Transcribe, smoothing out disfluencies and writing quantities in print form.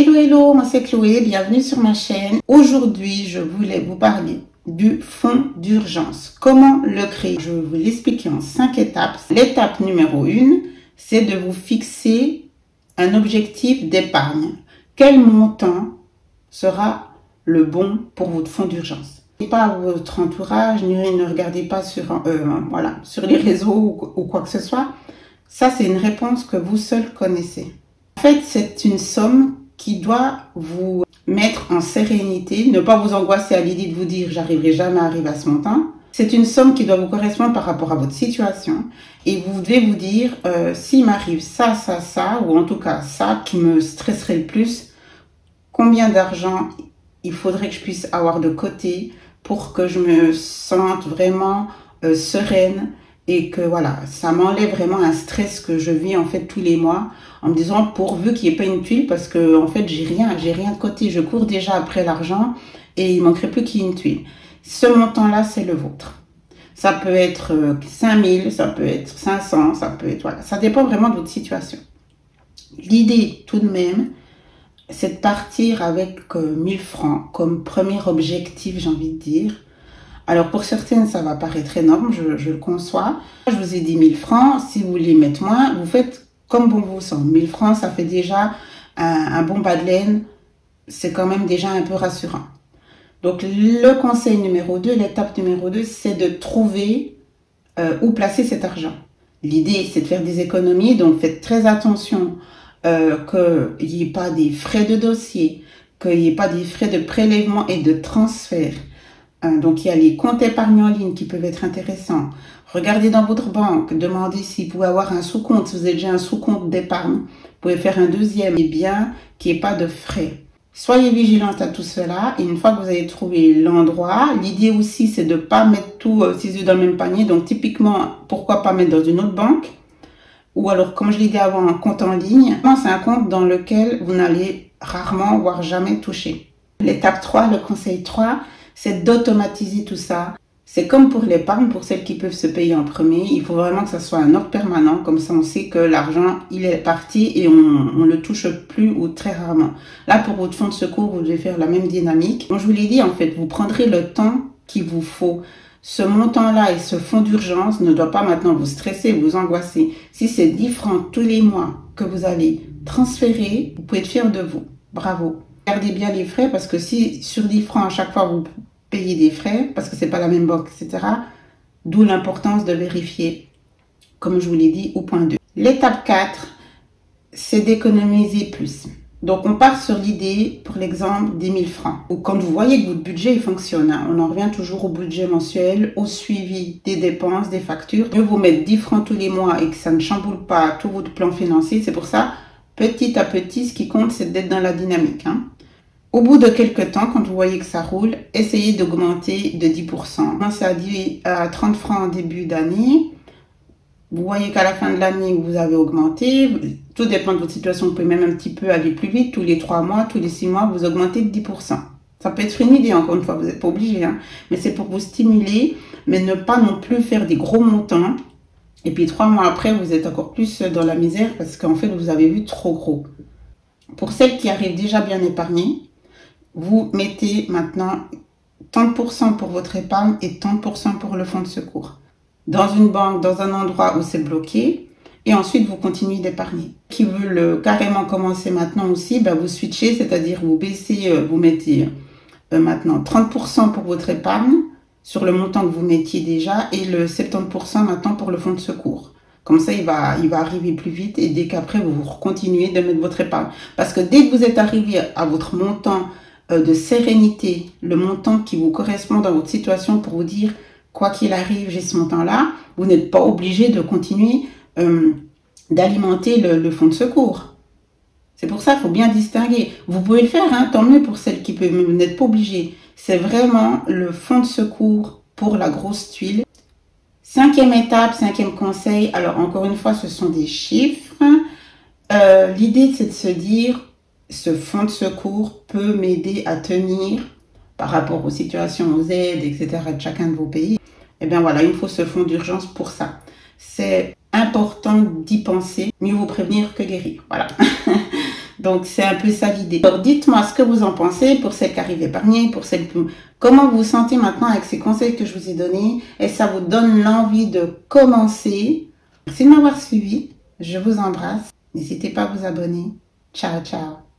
Hello, hello, moi c'est Chloé, bienvenue sur ma chaîne. Aujourd'hui, je voulais vous parler du fonds d'urgence. Comment le créer? Je vais vous l'expliquer en 5 étapes. L'étape numéro 1, c'est de vous fixer un objectif d'épargne. Quel montant sera le bon pour votre fonds d'urgence? Pas votre entourage, ne regardez pas sur, sur les réseaux ou quoi que ce soit. Ça, c'est une réponse que vous seul connaissez. En fait, c'est une somme qui doit vous mettre en sérénité, ne pas vous angoisser à l'idée de vous dire « j'arriverai jamais à arriver à ce montant ». C'est une somme qui doit vous correspondre par rapport à votre situation et vous devez vous dire s'il m'arrive ça, ou en tout cas ça qui me stresserait le plus, combien d'argent il faudrait que je puisse avoir de côté pour que je me sente vraiment sereine et que voilà, ça m'enlève vraiment un stress que je vis en fait tous les mois en me disant pourvu qu'il n'y ait pas une tuile parce que en fait j'ai rien de côté, je cours déjà après l'argent et il manquerait plus qu'il y ait une tuile. Ce montant-là, c'est le vôtre. Ça peut être 5000, ça peut être 500, ça peut être voilà, ça dépend vraiment de votre situation. L'idée tout de même, c'est de partir avec 1000 francs comme premier objectif, j'ai envie de dire. Alors pour certaines, ça va paraître énorme, je le conçois. Je vous ai dit 1000 francs, si vous voulez mettre moins, vous faites comme bon vous semble. 1000 francs, ça fait déjà un bon bas de laine, c'est quand même déjà un peu rassurant. Donc le conseil numéro 2, l'étape numéro 2, c'est de trouver où placer cet argent. L'idée, c'est de faire des économies, donc faites très attention qu'il n'y ait pas des frais de dossier, qu'il n'y ait pas des frais de prélèvement et de transfert. Donc, il y a les comptes épargne en ligne qui peuvent être intéressants. Regardez dans votre banque, demandez si vous pouvez avoir un sous-compte. Si vous avez déjà un sous-compte d'épargne, vous pouvez faire un deuxième et bien qu'il n'y ait pas de frais. Soyez vigilante à tout cela et une fois que vous avez trouvé l'endroit, l'idée aussi c'est de ne pas mettre tous ses œufs dans le même panier. Donc, typiquement, pourquoi pas mettre dans une autre banque? Ou alors, comme je l'ai dit avant, un compte en ligne. C'est un compte dans lequel vous n'allez rarement, voire jamais toucher. L'étape 3, le conseil 3, c'est d'automatiser tout ça. C'est comme pour l'épargne, pour celles qui peuvent se payer en premier. Il faut vraiment que ça soit un ordre permanent. Comme ça, on sait que l'argent, il est parti et on le touche plus ou très rarement. Là, pour votre fonds de secours, vous devez faire la même dynamique. Comme je vous l'ai dit, en fait, vous prendrez le temps qu'il vous faut. Ce montant-là et ce fonds d'urgence ne doit pas maintenant vous stresser, vous angoisser. Si c'est 10 francs tous les mois que vous allez transférer, vous pouvez être fier de vous. Bravo. Gardez bien les frais parce que si sur 10 francs à chaque fois vous payez des frais, parce que c'est pas la même banque, etc. D'où l'importance de vérifier, comme je vous l'ai dit, au point 2. L'étape 4, c'est d'économiser plus. Donc on part sur l'idée, pour l'exemple, des 1000 francs. Ou quand vous voyez que votre budget il fonctionne, on en revient toujours au budget mensuel, au suivi des dépenses, des factures. Mieux vous mettre 10 francs tous les mois et que ça ne chamboule pas tout votre plan financier. C'est pour ça, petit à petit, ce qui compte, c'est d'être dans la dynamique. Au bout de quelques temps, quand vous voyez que ça roule, essayez d'augmenter de 10%. Commencez à 30 francs en début d'année. Vous voyez qu'à la fin de l'année, vous avez augmenté. Tout dépend de votre situation. Vous pouvez même un petit peu aller plus vite. Tous les 3 mois, tous les 6 mois, vous augmentez de 10%. Ça peut être une idée, encore une fois. Vous n'êtes pas obligé. Mais c'est pour vous stimuler, mais ne pas non plus faire des gros montants. Et puis 3 mois après, vous êtes encore plus dans la misère parce qu'en fait, vous avez vu trop gros. Pour celles qui arrivent déjà bien épargnées, vous mettez maintenant 30% pour votre épargne et 30% pour le fonds de secours. Dans une banque, dans un endroit où c'est bloqué. Et ensuite, vous continuez d'épargner. Qui veulent carrément commencer maintenant aussi, vous switchez, c'est-à-dire vous baissez, vous mettez maintenant 30% pour votre épargne sur le montant que vous mettiez déjà et le 70% maintenant pour le fonds de secours. Comme ça, il va arriver plus vite et dès qu'après, vous continuez de mettre votre épargne. Parce que dès que vous êtes arrivé à votre montant de sérénité, le montant qui vous correspond dans votre situation pour vous dire, quoi qu'il arrive, j'ai ce montant-là, vous n'êtes pas obligé de continuer d'alimenter le fonds de secours. C'est pour ça qu'il faut bien distinguer. Vous pouvez le faire, tant mieux pour celles qui peuvent, mais vous n'êtes pas obligé. C'est vraiment le fonds de secours pour la grosse tuile. 5e étape, 5e conseil. Alors, encore une fois, ce sont des chiffres. L'idée, c'est de se dire, ce fonds de secours peut m'aider à tenir par rapport aux situations, aux aides, etc. de chacun de vos pays. Et bien voilà, il me faut ce fonds d'urgence pour ça. C'est important d'y penser. Mieux vaut prévenir que guérir. Voilà. Donc, c'est un peu ça l'idée. Alors, dites-moi ce que vous en pensez pour celles qui arrivent épargnées, pour celles qui... Comment vous vous sentez maintenant avec ces conseils que je vous ai donnés? Et ça vous donne l'envie de commencer? Merci de m'avoir suivi. Je vous embrasse. N'hésitez pas à vous abonner. Ciao, ciao.